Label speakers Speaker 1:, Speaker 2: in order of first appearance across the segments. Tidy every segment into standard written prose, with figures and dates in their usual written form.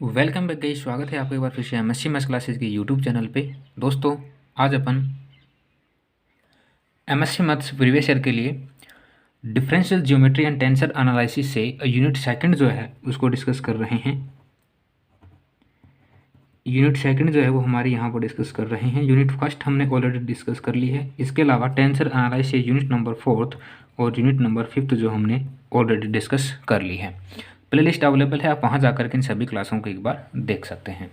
Speaker 1: Welcome back guys, स्वागत है आपका एक बार फिर से एमएससी मैथ्स क्लासेस के यूट्यूब चैनल पे। दोस्तों, आज अपन एमएससी मैथ्स प्रीवियस ईयर के लिए differential geometry and tensor analysis से यूनिट सेकंड जो है उसको डिस्कस कर रहे हैं। यूनिट सेकंड जो है वो हमारे यहाँ पर डिस्कस कर रहे हैं। यूनिट फर्स्ट हमने ऑलरेडी डिस्कस कर ली है। इसके अलावा टेंसर एनालिसिस यूनिट नंबर 4 और यूनिट नंबर 5 जो हमने ऑलरेडी डिस्कस कर ली है। प्लेलिस्ट अवेलेबल है, आप वहाँ जाकर के इन सभी क्लासों को एक बार देख सकते हैं।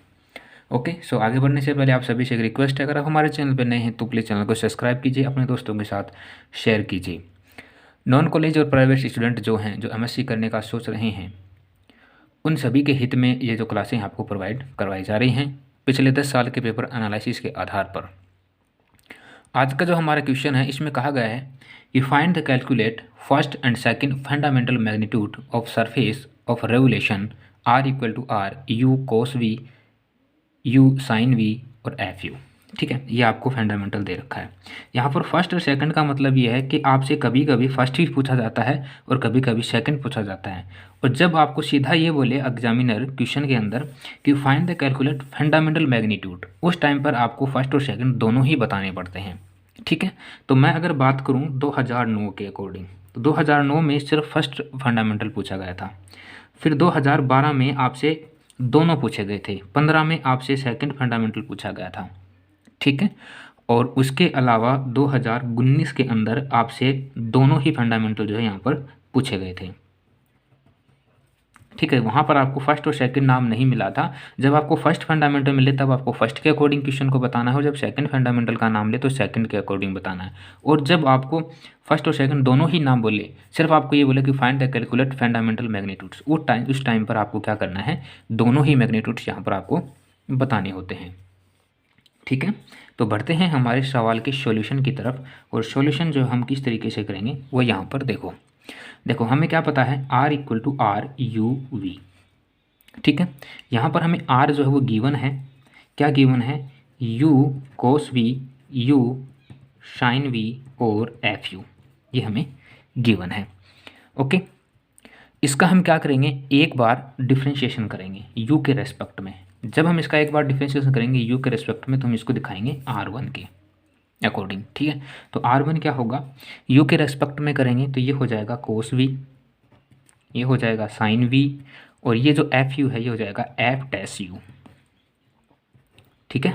Speaker 1: ओके, सो आगे बढ़ने से पहले आप सभी से एक रिक्वेस्ट है, अगर आप हमारे चैनल पर नए हैं तो प्लीज़ चैनल को सब्सक्राइब कीजिए, अपने दोस्तों के साथ शेयर कीजिए। नॉन कॉलेज और प्राइवेट स्टूडेंट जो हैं, जो एमएससी करने का सोच रहे हैं, उन सभी के हित में ये जो क्लासें आपको प्रोवाइड करवाई जा रही हैं पिछले 10 साल के पेपर एनालिसिस के आधार पर। आज का जो हमारा क्वेश्चन है, इसमें कहा गया है कि find the calculate first and second fundamental magnitude of surface of revolution are equal to R U cos V U sine V और एफ यू। ठीक है, ये आपको फंडामेंटल दे रखा है। यहाँ पर फर्स्ट और सेकंड का मतलब ये है कि आपसे कभी कभी फर्स्ट भी पूछा जाता है और कभी कभी सेकंड पूछा जाता है। और जब आपको सीधा ये बोले एग्जामिनर क्वेश्चन के अंदर कि find the calculate fundamental magnitude, उस टाइम पर आपको फर्स्ट और सेकंड दोनों ही बताने पड़ते हैं। ठीक है, तो मैं अगर बात करूँ 2009 के अकॉर्डिंग, तो 2009 में सिर्फ फर्स्ट फंडामेंटल पूछा गया था। फिर 2012 में आपसे दोनों पूछे गए थे। 15 में आपसे सेकंड फंडामेंटल पूछा गया था। ठीक है, और उसके अलावा 2019 के अंदर आपसे दोनों ही फंडामेंटल जो है यहाँ पर पूछे गए थे। ठीक है, वहाँ पर आपको फर्स्ट और सेकंड नाम नहीं मिला था। जब आपको फर्स्ट फंडामेंटल मिले तब आपको फर्स्ट के अकॉर्डिंग क्वेश्चन को बताना है, और जब सेकंड फंडामेंटल का नाम ले तो सेकंड के अकॉर्डिंग बताना है। और जब आपको फर्स्ट और सेकंड दोनों ही नाम बोले, सिर्फ आपको ये बोले कि find the calculate fundamental magnitudes, उस टाइम पर आपको क्या करना है, दोनों ही मैग्नीट्यूड्स यहाँ पर आपको बताने होते हैं। ठीक है, तो बढ़ते हैं हमारे सवाल के सॉल्यूशन की तरफ। और सॉल्यूशन जो हम किस तरीके से करेंगे वो यहाँ पर देखो हमें क्या पता है, R equal to R U V. ठीक है, यहाँ पर हमें R जो है वो गिवन है। क्या गिवन है? U cos V, U sine V और एफ यू, ये हमें गिवन है। ओके, इसका हम क्या करेंगे, एक बार डिफ्रेंशिएशन करेंगे U के रेस्पेक्ट में। जब हम इसका एक बार डिफ्रेंशिएशन करेंगे U के रेस्पेक्ट में, तो हम इसको दिखाएंगे R1 के अकॉर्डिंग। ठीक है, तो R1 क्या होगा, U के रेस्पेक्ट में करेंगे तो ये हो जाएगा कोस वी, ये हो जाएगा साइन वी, और ये जो एफ यू है ये हो जाएगा एफ डैश यू। ठीक है,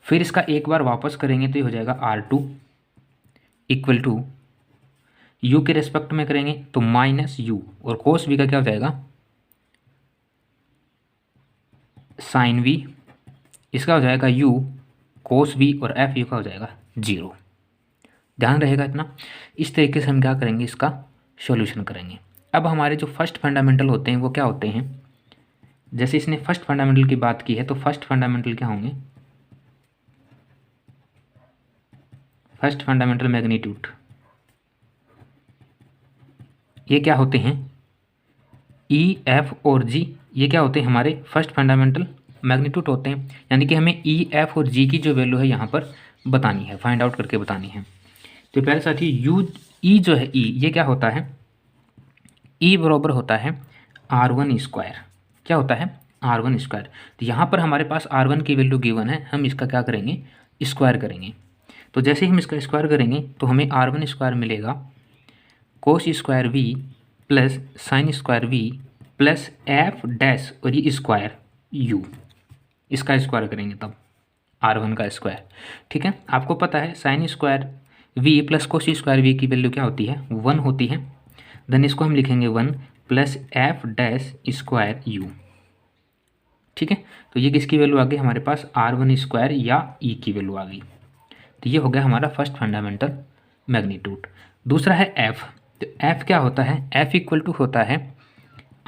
Speaker 1: फिर इसका एक बार वापस करेंगे तो ये हो जाएगा R2 इक्वल टू U के रेस्पेक्ट में करेंगे तो माइनस यू, और कोस वी का क्या हो जाएगा, साइन वी, इसका हो जाएगा U कोस वी, और एफ यू का हो जाएगा 0। ध्यान रहेगा इतना। इस तरीके से हम क्या करेंगे, इसका सॉल्यूशन करेंगे। अब हमारे जो फर्स्ट फंडामेंटल होते हैं वो क्या होते हैं, जैसे इसने फर्स्ट फंडामेंटल की बात की है, तो फर्स्ट फंडामेंटल क्या होंगे, फर्स्ट फंडामेंटल मैग्नीट्यूड, ये क्या होते हैं, ई एफ और जी, ये क्या होते हैं, हमारे फर्स्ट फंडामेंटल मैग्नीट्यूड होते हैं। यानी कि हमें ई एफ और जी की जो वैल्यू है यहाँ पर बतानी है, फाइंड आउट करके बतानी है। तो पहले साथी यू ई जो है, ई ये क्या होता है, ई बराबर होता है R1 स्क्वायर। क्या होता है, R1 स्क्वायर। तो यहाँ पर हमारे पास R1 की वैल्यू गिवन है, हम इसका क्या करेंगे, स्क्वायर करेंगे। तो जैसे ही हम इसका स्क्वायर करेंगे तो हमें R1 स्क्वायर मिलेगा cos square V plus sine square V plus F dash, और ये स्क्वायर यू, इसका स्क्वायर करेंगे तब R1 का स्क्वायर। ठीक है, आपको पता है sine square V plus cos square V की वैल्यू क्या होती है, 1 होती है। देन इसको हम लिखेंगे 1 plus F dash square you. ठीक है, तो ये किसकी वैल्यू आ गई हमारे पास, R1 स्क्वायर या ई की वैल्यू आ गई। तो ये हो गया हमारा फर्स्ट फंडामेंटल मैग्नीट्यूड। दूसरा है एफ। तो एफ क्या होता है, एफ इक्वल टू होता है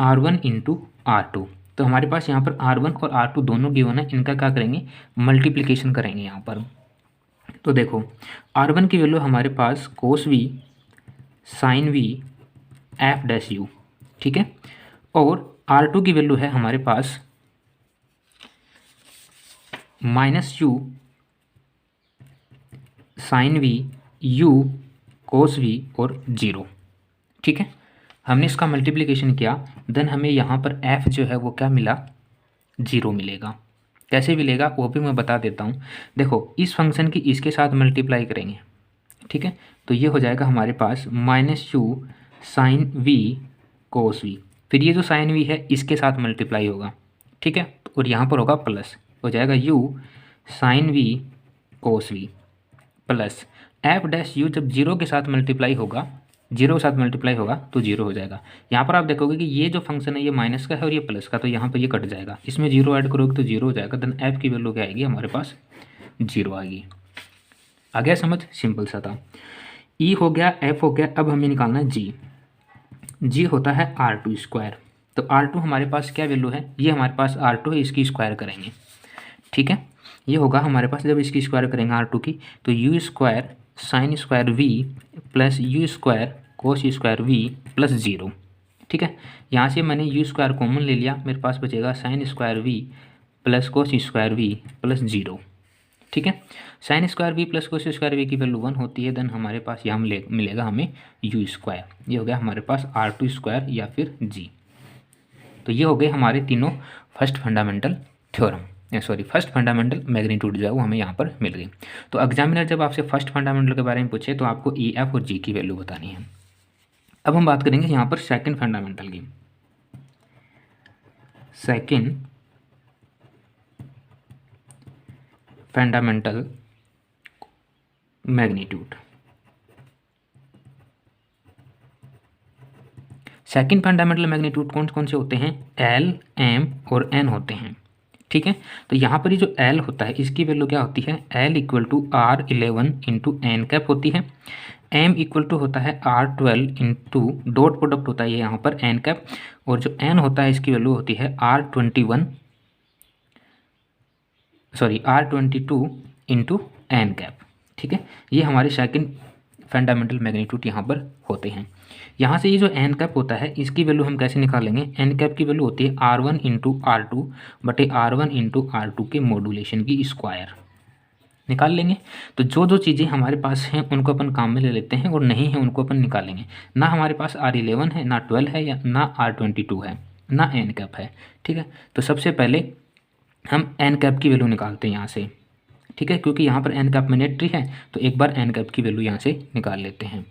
Speaker 1: R1 इंटू R2। तो हमारे पास यहाँ पर R1 और R2 दोनों गिवन है, इनका क्या करेंगे, मल्टीप्लिकेशन करेंगे यहाँ पर। तो देखो R1 की वैल्यू हमारे पास cos v sine v f dash u. ठीक है, और R2 की वैल्यू है हमारे पास minus u sine v u cos v और 0। ठीक है, हमने इसका मल्टीप्लिकेशन किया, देन हमें यहाँ पर f जो है वो क्या मिला, 0 मिलेगा। कैसे मिलेगा वो भी मैं बता देता हूँ। देखो इस फंक्शन की इसके साथ मल्टीप्लाई करेंगे, ठीक है, तो ये हो जाएगा हमारे पास -u sine v cos v। फिर ये जो साइन v है इसके साथ मल्टीप्लाई होगा, ठीक है, और यहाँ पर होगा प्लस, हो जाएगा u sine v cos v plus F dash U जब 0 के साथ मल्टीप्लाई होगा, 0 के साथ मल्टीप्लाई होगा तो 0 हो जाएगा। यहाँ पर आप देखोगे कि ये जो फंक्शन है ये माइनस का है और ये प्लस का, तो यहाँ पर ये कट जाएगा, इसमें 0 ऐड करोगे तो 0 हो जाएगा। देन एफ की वैल्यू क्या आएगी हमारे पास 0 आएगी। आ गया समझ, सिंपल सा था। ई हो गया, एफ हो गया, अब हमें निकालना है जी। जी होता है r² तो r2 हमारे पास क्या वैल्यू है, ये हमारे पास r2 है, इसकी स्क्वायर करेंगे, ठीक है, ये होगा हमारे पास जब इसकी स्क्वायर करेंगे r2 की तो u² sine square v plus u² cos square v plus 0, ठीक है। यहाँ से मैंने u² कॉमन ले लिया, मेरे पास बचेगा sine square v plus cos square v plus 0, ठीक है। Sine square v plus cos square v की वैल्यू 1 होती है। देन हमारे पास यहाँ मिलेगा हमें u², ये हो गया हमारे पास r2² या फिर g। तो ये हो गए हमारे तीनों first fundamental theorem, first fundamental magnitude जो है वो हमें यहाँ पर मिल गई। तो एग्जामिनर जब आपसे फर्स्ट फंडामेंटल के बारे में पूछे तो आपको ई, एफ और जी की वैल्यू बतानी है। अब हम बात करेंगे यहाँ पर सेकंड फंडामेंटल की। Second fundamental magnitude, second fundamental magnitude कौन कौन से होते हैं, एल, एम और एन होते हैं, ठीक है। तो यहाँ पर ये जो एल होता है इसकी वैल्यू क्या होती है, L equal to R11 into N cap होती है। एम इक्वल टू होता है R12 इंटू डॉट प्रोडक्ट होता है ये यहाँ पर एन कैप, और जो एन होता है इसकी वैल्यू होती है R22 इंटू एन कैप, ठीक है। ये हमारे सेकंड फंडामेंटल मैग्नीट्यूड यहाँ पर होते हैं। यहाँ से ये जो एन कैप होता है इसकी वैल्यू हम कैसे निकालेंगे, एन कैप की वैल्यू होती है R1 इंटू R2 बटे R1 इंटू R2 के मॉड्यूलेशन की स्क्वायर, निकाल लेंगे। तो जो जो चीज़ें हमारे पास हैं उनको अपन काम में ले लेते हैं और नहीं है उनको अपन निकालेंगे। ना हमारे पास R11 है, ना 12 है, या ना R22 है, ना एन कैप है, ठीक है। तो सबसे पहले हम एन कैप की वैल्यू निकालते हैं यहाँ से, ठीक है, क्योंकि यहाँ पर एन कैप मैंडेटरी है तो एक बार एन कैप की वैल्यू यहाँ से निकाल लेते हैं।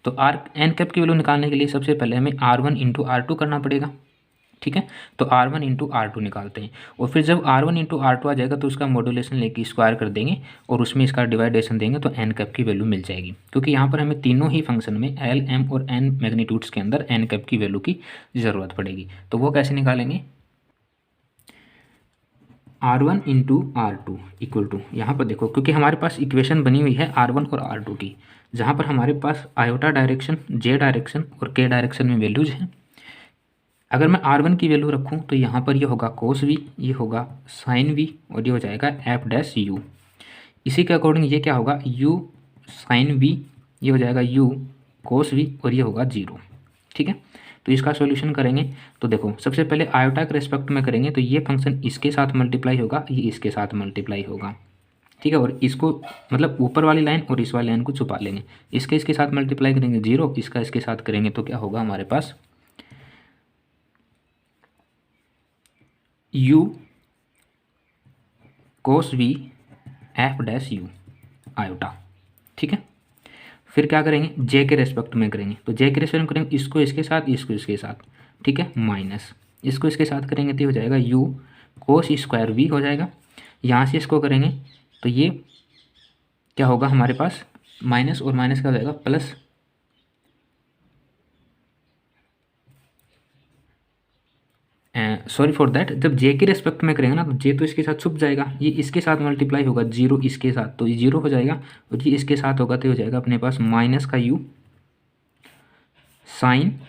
Speaker 1: तो एन कैप की वैल्यू निकालने के लिए सबसे पहले हमें R1 इंटू R2 करना पड़ेगा, ठीक है। तो R1 इंटू R2 निकालते हैं और फिर जब R1 इंटू R2 आ जाएगा तो उसका मॉड्यूलेशन लेके स्क्वायर कर देंगे और उसमें इसका डिवाइडेशन देंगे तो एन कैप की वैल्यू मिल जाएगी। क्योंकि यहाँ पर हमें तीनों ही फंक्शन में एल, एम और एन मैग्नीट्यूड्स के अंदर एन कैप की वैल्यू की ज़रूरत पड़ेगी। तो वो कैसे निकालेंगे, R1 into R2 equal to, यहाँ पर देखो क्योंकि हमारे पास इक्वेशन बनी हुई है R1 और R2 की, जहाँ पर हमारे पास आयोटा डायरेक्शन, जे डायरेक्शन और के डायरेक्शन में वैल्यूज हैं। अगर मैं R1 की वैल्यू रखूँ तो यहाँ पर ये होगा कोस v, ये होगा साइन v और ये हो जाएगा एफ डैश यू। इसी के अकॉर्डिंग ये क्या होगा, u साइन v, ये हो जाएगा u कोस v और ये होगा 0, ठीक है। तो इसका सॉल्यूशन करेंगे तो देखो सबसे पहले आयोटा के रेस्पेक्ट में करेंगे तो ये फंक्शन इसके साथ मल्टीप्लाई होगा, ये इसके साथ मल्टीप्लाई होगा, ठीक है। और इसको मतलब ऊपर वाली लाइन और इस वाली लाइन को छुपा लेंगे, इसके साथ मल्टीप्लाई करेंगे 0, इसका इसके साथ करेंगे तो क्या होगा हमारे पास u cos v F dash you iota, ठीक है। फिर क्या करेंगे, जे के रेस्पेक्ट में करेंगे तो जे के रेस्पेक्ट में करेंगे इसको इसके साथ, इसको इसके साथ, ठीक है, माइनस इसको इसके साथ करेंगे तो हो जाएगा u कोस स्क्वायर v हो जाएगा। यहाँ से इसको करेंगे तो ये क्या होगा हमारे पास माइनस और माइनस का हो जाएगा प्लस, सॉरी फॉर दैट, जब जे के रेस्पेक्ट में करेंगे ना तो जे तो इसके साथ छुप जाएगा, ये इसके साथ मल्टीप्लाई होगा 0 इसके साथ तो ये 0 हो जाएगा और ये इसके साथ होगा तो हो जाएगा अपने पास माइनस का u sine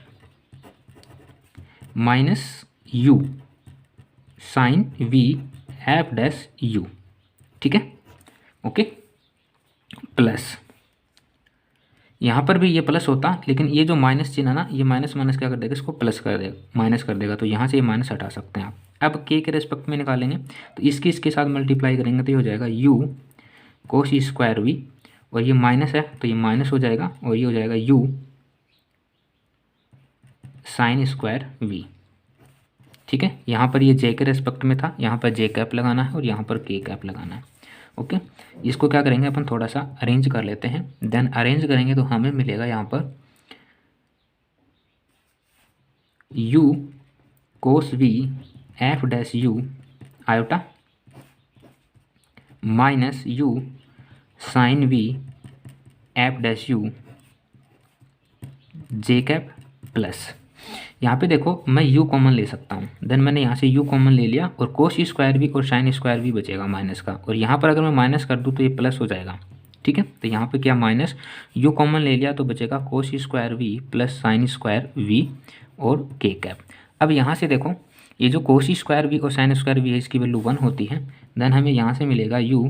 Speaker 1: minus u sine v F dash u, ठीक है, ओके। प्लस यहाँ पर भी ये प्लस होता लेकिन ये जो माइनस चिन्ह है ना, ये माइनस माइनस क्या कर देगा, इसको प्लस कर देगा, माइनस कर देगा, तो यहाँ से ये माइनस हटा सकते हैं आप। अब के रेस्पेक्ट में निकालेंगे तो इसके साथ मल्टीप्लाई करेंगे तो ये हो जाएगा u कोस स्क्वायर v और ये माइनस है तो ये माइनस हो जाएगा और ये हो जाएगा u साइन स्क्वायर v, ठीक है, यहाँ पर ये जे के रेस्पेक्ट में था, यहाँ पर जे कैप लगाना है और यहाँ पर के कैप लगाना है। ओके, इसको क्या करेंगे अपन थोड़ा सा अरेंज कर लेते हैं। देन अरेंज करेंगे तो हमें मिलेगा यहाँ पर u cos v f dash u iota minus u sine v f dash u J cap plus, यहाँ पे देखो मैं u कॉमन ले सकता हूँ। देन मैंने यहाँ से u कॉमन ले लिया और कोस स्क्वायर भी और साइन स्क्वायर भी बचेगा माइनस का, और यहाँ पर अगर मैं माइनस कर दूँ तो ये प्लस हो जाएगा। ठीक है, तो यहाँ पे क्या माइनस u कॉमन ले लिया तो बचेगा cos square v plus sine square v और के कैप। अब यहाँ से देखो ये जो कोस स्क्वायर v और साइन स्क्वायर v है इसकी वैल्यू 1 होती है। देन हमें यहाँ से मिलेगा u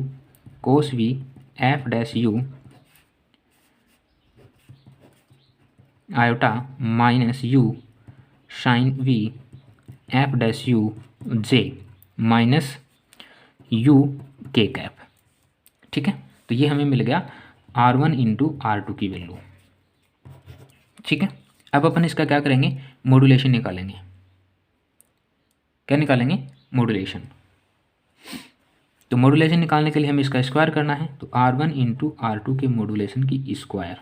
Speaker 1: cos v F dash u iota minus u sine v F dash u J minus u K cap. ठीक है, तो ये हमें मिल गया R1 इंटू R2 की वैल्यू। ठीक है, अब अपन इसका क्या करेंगे, मॉड्यूलेशन निकालेंगे। क्या निकालेंगे, मॉड्यूलेशन। तो मॉड्यूलेशन निकालने के लिए हमें इसका स्क्वायर करना है, तो R1 इंटू R2 के मॉड्यूलेशन की स्क्वायर।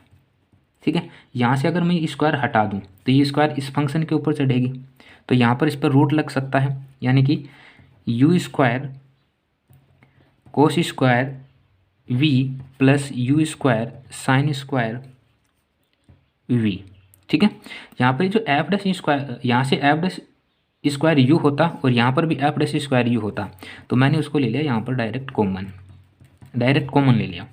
Speaker 1: ठीक है, यहाँ से अगर मैं स्क्वायर हटा दूँ तो ये स्क्वायर इस फंक्शन के ऊपर चढ़ेगी, तो यहाँ पर इस पर रूट लग सकता है, यानी कि u square cos square v plus u square sine square v। ठीक है, यहाँ पर जो एफ डैश स्क्वायर, यहाँ से एफ डैश स्क्वायर यू होता और यहाँ पर भी एफ डैश स्क्वायर यू होता, तो मैंने उसको ले लिया यहाँ पर डायरेक्ट कॉमन ले लिया,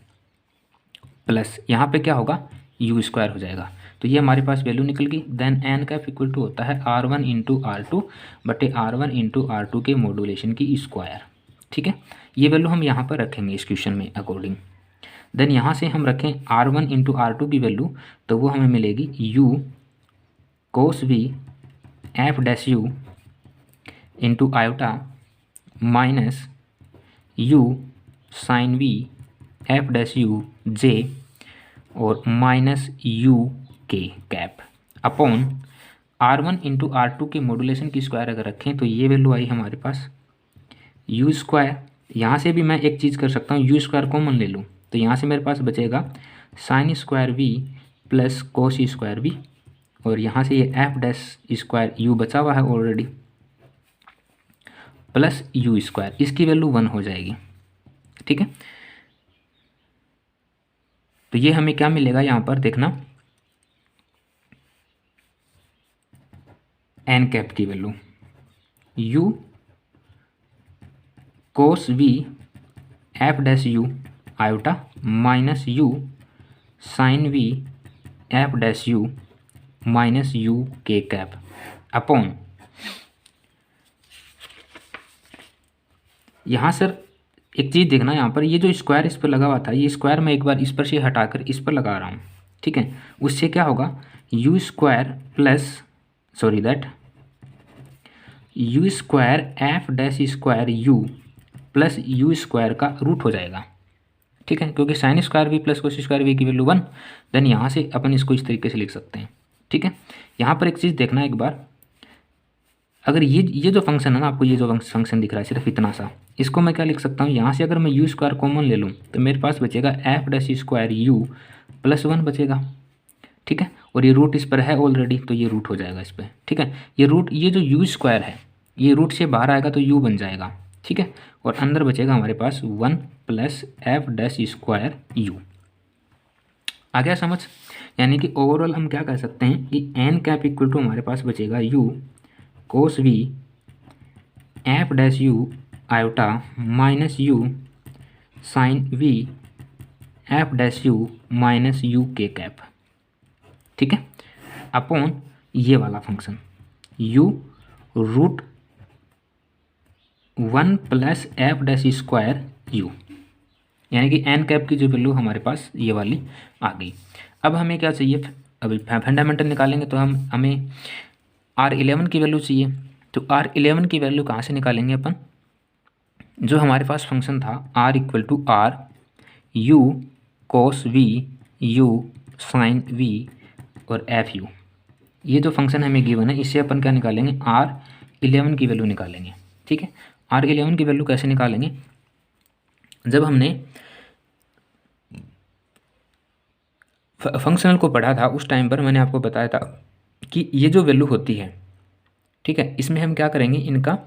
Speaker 1: प्लस यहाँ पे क्या होगा यू स्क्वायर हो जाएगा। तो ये हमारे पास वैल्यू निकल गई। Then N cap equal to होता है R1 इंटू R2 बटे R1 इंटू R2 के मॉड्यूलेशन की स्क्वायर। ठीक है, ये वैल्यू हम यहाँ पर रखेंगे इस क्वेश्चन में अकॉर्डिंग। देन यहाँ से हम रखें R1 इंटू R2 की वैल्यू, तो वो हमें मिलेगी u cos v F dash u into iota minus u sine v F dash u J और minus u K cap upon R1 into R2 के मॉड्यूलेशन की स्क्वायर अगर रखें तो ये वैल्यू आई हमारे पास u स्क्वायर। यहाँ से भी मैं एक चीज़ कर सकता हूँ, u स्क्वायर कॉमन ले लूँ तो यहाँ से मेरे पास बचेगा sine square v plus cos square v, और यहाँ से ये एफ डैश स्क्वायर u बचा हुआ है ऑलरेडी प्लस u स्क्वायर, इसकी वैल्यू 1 हो जाएगी। ठीक है, तो ये हमें क्या मिलेगा यहाँ पर देखना, एन कैप की value u cos v F dash u iota minus u sine v F dash u minus u K cap upon, यहाँ सर एक चीज़ देखना, यहाँ पर ये जो स्क्वायर इस पर लगा हुआ था, ये स्क्वायर मैं एक बार इस पर से हटाकर इस पर लगा रहा हूँ। ठीक है, उससे क्या होगा u square plus u square F dash square u plus u square का रूट हो जाएगा। ठीक है, क्योंकि sine square v plus cos square v की वैल्यू 1। देन यहाँ से अपन इसको इस तरीके से लिख सकते हैं। ठीक है, यहाँ पर एक चीज़ देखना एक बार, अगर ये जो फंक्शन है ना, आपको ये जो फंक्शन दिख रहा है सिर्फ इतना सा, इसको मैं क्या लिख सकता हूँ, यहाँ से अगर मैं u स्क्वायर कॉमन ले लूँ तो मेरे पास बचेगा F dash square u plus 1 बचेगा। ठीक है, और ये रूट इस पर है ऑलरेडी तो ये रूट हो जाएगा इस पर। ठीक है, ये जो u स्क्वायर है ये रूट से बाहर आएगा तो u बन जाएगा। ठीक है, और अंदर बचेगा हमारे पास 1 plus F dash square u। आ गया समझ, यानी कि ओवरऑल हम क्या कह सकते हैं कि एन कैप इक्वल टू हमारे पास बचेगा u cos v F dash u iota minus u sine v F dash u minus u K cap. ठीक है, अपॉन ये वाला function u root 1 plus F dash square u, यानी कि N cap की जो वैल्यू हमारे पास ये वाली आ गई। अब हमें क्या चाहिए, अभी फंडामेंटल निकालेंगे तो हमें R11 की वैल्यू चाहिए। तो R11 की वैल्यू कहाँ से निकालेंगे अपन, जो हमारे पास फंक्शन था R equal to R u cos v u sine v और एफ u, ये जो फंक्शन हमें गिवन है इससे अपन क्या निकालेंगे R R11 की वैल्यू निकालेंगे। ठीक है, R11 की वैल्यू कैसे निकालेंगे? जब हमने फंक्शनल को पढ़ा था उस टाइम पर मैंने आपको बताया था कि ये जो वैल्यू होती है, ठीक है, इसमें हम क्या करेंगे, इनका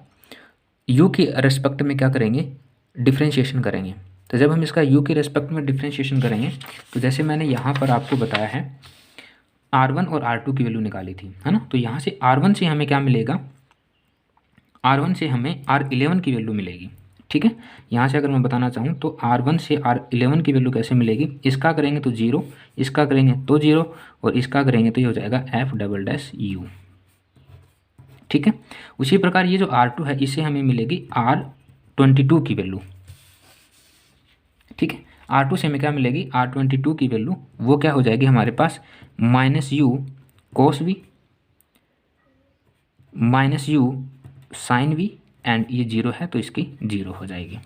Speaker 1: u के रेस्पेक्ट में क्या करेंगे, डिफ्रेंशिएशन करेंगे। तो जब हम इसका u के रेस्पेक्ट में डिफ्रेंशिएशन करेंगे तो जैसे मैंने यहाँ पर आपको बताया है R1 और R2 की वैल्यू निकाली थी, है ना। तो यहाँ से R1 से हमें क्या मिलेगा, R1 से हमें R11 की वैल्यू मिलेगी। ठीक है, यहाँ से अगर मैं बताना चाहूँ तो R1 से R11 की वैल्यू कैसे मिलेगी, इसका करेंगे तो 0, इसका करेंगे तो 0 और इसका करेंगे तो ये हो जाएगा F"U। ठीक है, उसी प्रकार ये जो R2 है इसे हमें मिलेगी R22 की वैल्यू। ठीक है, R2 से हमें क्या मिलेगी, R22 की वैल्यू, वो क्या हो जाएगी हमारे पास -U cos V -U sin V and ये 0 है तो इसकी 0 हो जाएगी।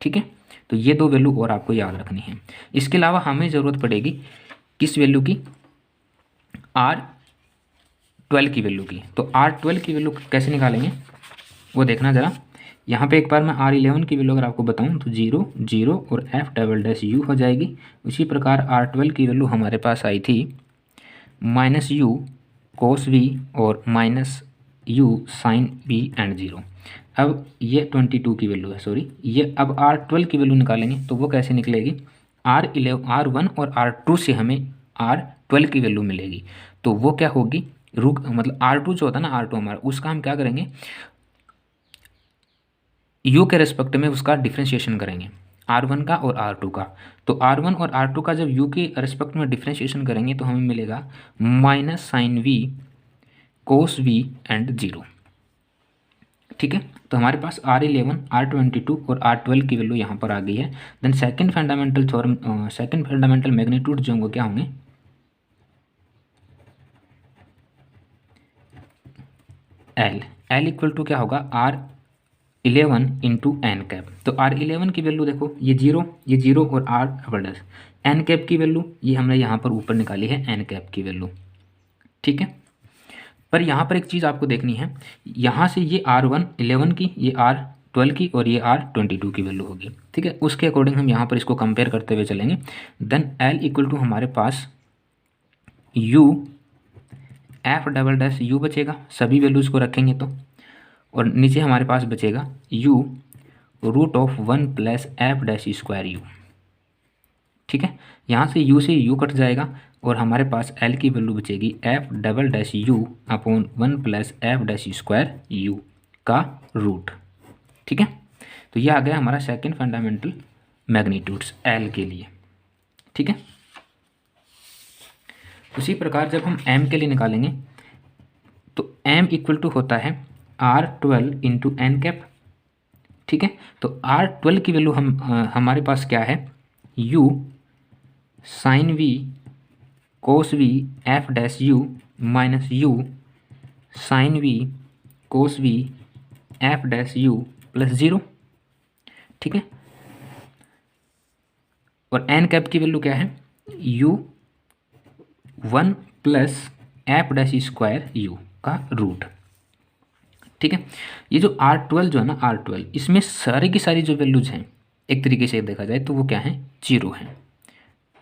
Speaker 1: ठीक है, तो ये दो वैल्यू और आपको याद रखनी है। इसके अलावा हमें ज़रूरत पड़ेगी किस वैल्यू की, R12 की वैल्यू की। तो R12 की वैल्यू कैसे निकालेंगे वो देखना ज़रा। यहाँ पे एक बार मैं R11 की वैल्यू अगर आपको बताऊँ तो 0 0 और F"U हो जाएगी। उसी प्रकार R12 की वैल्यू हमारे पास आई थी -U cos V और -U sin V एंड 0। अब ये 22 की वैल्यू है, सॉरी, ये अब R12 की वैल्यू निकालेंगे तो वो कैसे निकलेगी, R1 और R2 से हमें R12 की वैल्यू मिलेगी। तो वो क्या होगी, मतलब R2 जो होता है ना, R2 हमारा, उसका हम क्या करेंगे, U के रेस्पेक्ट में उसका डिफ्रेंशिएशन करेंगे, R1 का और R2 का। तो R1 और R2 का जब U के रेस्पेक्ट में डिफ्रेंशिएशन करेंगे तो हमें मिलेगा -sin V cos V and 0। ठीक है, तो हमारे पास R11, R22 और R12 की वैल्यू यहाँ पर आ गई है। Then second fundamental theorem, second fundamental magnitude जो होंगे क्या होंगे, L इक्वल टू क्या होगा, R11 इंटू एन कैप। तो R11 की वैल्यू देखो, ये 0 और R एन कैप की वैल्यू ये हमने यहाँ पर ऊपर निकाली है, एन कैप की वैल्यू। ठीक है, पर यहाँ पर एक चीज़ आपको देखनी है, यहाँ से ये R11 की, ये R12 की और ये R22 की वैल्यू होगी। ठीक है, उसके अकॉर्डिंग हम यहाँ पर इसको कंपेयर करते हुए चलेंगे। देन L इक्वल टू हमारे पास U F"U बचेगा, सभी वैल्यूज़ को रखेंगे तो, और नीचे हमारे पास बचेगा U √1 + F'²U। ठीक है, यहाँ से U से U कट जाएगा और हमारे पास L की वैल्यू बचेगी F"U/1 + F'² का रूट। ठीक है, तो ये आ गया हमारा सेकंड फंडामेंटल मैग्नीट्यूड्स L के लिए। ठीक है, उसी प्रकार जब हम M के लिए निकालेंगे तो M इक्वल टू होता है R12 इंटू एन कैप। ठीक है, तो R12 की वैल्यू हमारे पास क्या है, U sin V cos V F'(U) -U sin V cos V F'(U) + 0। ठीक है, और एन कैप की वैल्यू क्या है, U1 + F'² का रूट। ठीक है, ये जो R12 जो है ना, R12, इसमें सारी की सारी जो वैल्यूज हैं एक तरीके से देखा जाए तो वो क्या है, 0 है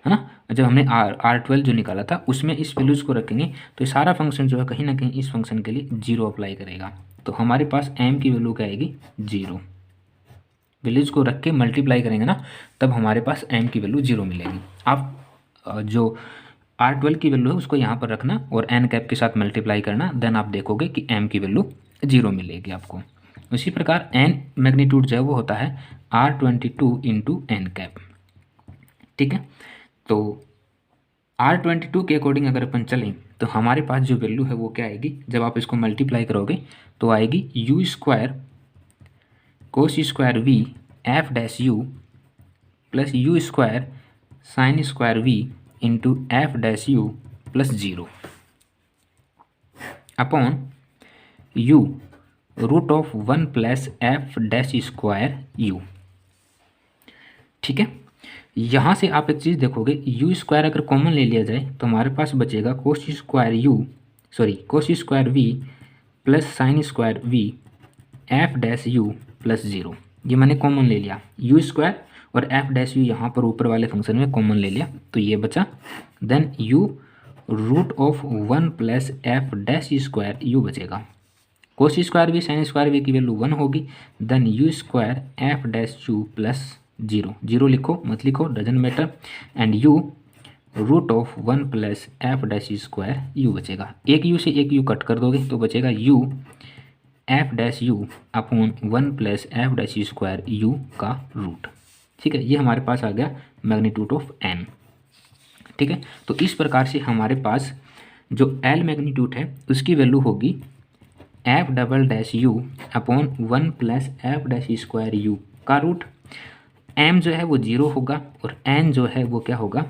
Speaker 1: ना। जब हमने R12 जो निकाला था उसमें इस वैल्यूज़ को रखेंगे तो ये सारा फंक्शन जो है कहीं ना कहीं इस फंक्शन के लिए 0 अप्लाई करेगा। तो हमारे पास M की वैल्यू क्या आएगी, 0। वैल्यूज़ को रख के मल्टीप्लाई करेंगे ना, तब हमारे पास M की वैल्यू 0 मिलेगी। आप जो R12 की वैल्यू है उसको यहाँ पर रखना और एन कैप के साथ मल्टीप्लाई करना, देन आप देखोगे कि M की वैल्यू 0 मिलेगी आपको। उसी प्रकार एन मैग्नीट्यूड जो है वो होता है R22 इंटू एन कैप। ठीक है, तो R22 के अकॉर्डिंग अगर अपन चलें तो हमारे पास जो वैल्यू है वो क्या आएगी, जब आप इसको मल्टीप्लाई करोगे तो आएगी U² cos² V F'(U) + U² sin² V into F'(U) + 0 upon U √1 + F'(U). ठीक है, यहाँ से आप एक चीज़ देखोगे, U² अगर कॉमन ले लिया जाए तो हमारे पास बचेगा cos² V + sin² V F dash U plus 0, ये मैंने कॉमन ले लिया, यू स्क्वायर और एफ डैश यू यहाँ पर ऊपर वाले फंक्शन में कॉमन ले लिया तो ये बचा। Then U root of 1 plus F dash square U बचेगा, कोस स्क्वायर भी साइन स्क्वायर भी की वैल्यू 1 होगी। Then U square F dash U plus 0, 0 लिखो मत लिखो doesn't matter, and U root of 1 plus F dash square U बचेगा। एक यू से एक यू कट कर दोगे तो बचेगा U F dash you upon 1 plus F dash square you का रूट। ठीक है, ये हमारे पास आ गया मैग्नीट्यूड ऑफ एन। ठीक है, तो इस प्रकार से हमारे पास जो एल मैग्नीट्यूड है उसकी वैल्यू होगी F double dash you upon 1 plus F dash square you का रूट। एम जो है वो 0 होगा और एन जो है वो क्या होगा,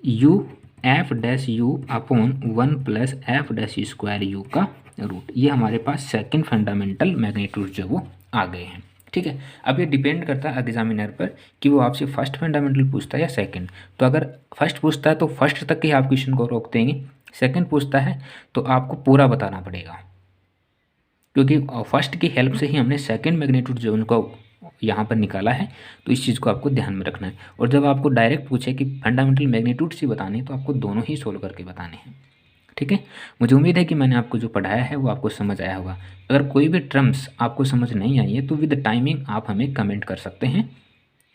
Speaker 1: U F dash you upon 1 plus F dash square you का रूट। ये हमारे पास सेकंड फंडामेंटल मैग्नीट्यूड जो वो आ गए हैं। ठीक है, अब ये डिपेंड करता है एग्जामिनर पर कि वो आपसे फर्स्ट फंडामेंटल पूछता है या सेकंड। तो अगर फर्स्ट पूछता है तो फर्स्ट तक ही आप क्वेश्चन को रोक देंगे, सेकंड पूछता है तो आपको पूरा बताना पड़ेगा, क्योंकि फर्स्ट की हेल्प से ही हमने सेकंड मैग्नीट्यूड जो उनको यहाँ पर निकाला है। तो इस चीज़ को आपको ध्यान में रखना है। और जब आपको डायरेक्ट पूछे कि फंडामेंटल मैग्नीट्यूड से बताने तो आपको दोनों ही सोल्व करके बताने हैं। ठीक है, मुझे उम्मीद है कि मैंने आपको जो पढ़ाया है वो आपको समझ आया होगा। अगर कोई भी टर्म्स आपको समझ नहीं आई है तो विद टाइमिंग आप हमें कमेंट कर सकते हैं,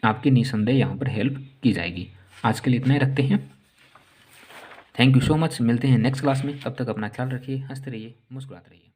Speaker 1: आपकी निसंदेह यहाँ पर हेल्प की जाएगी। आज के लिए इतना ही रखते हैं। थैंक यू सो मच, मिलते हैं नेक्स्ट क्लास में। तब तक अपना ख्याल रखिए, हंसते रहिए, मुस्कुराते रहिए।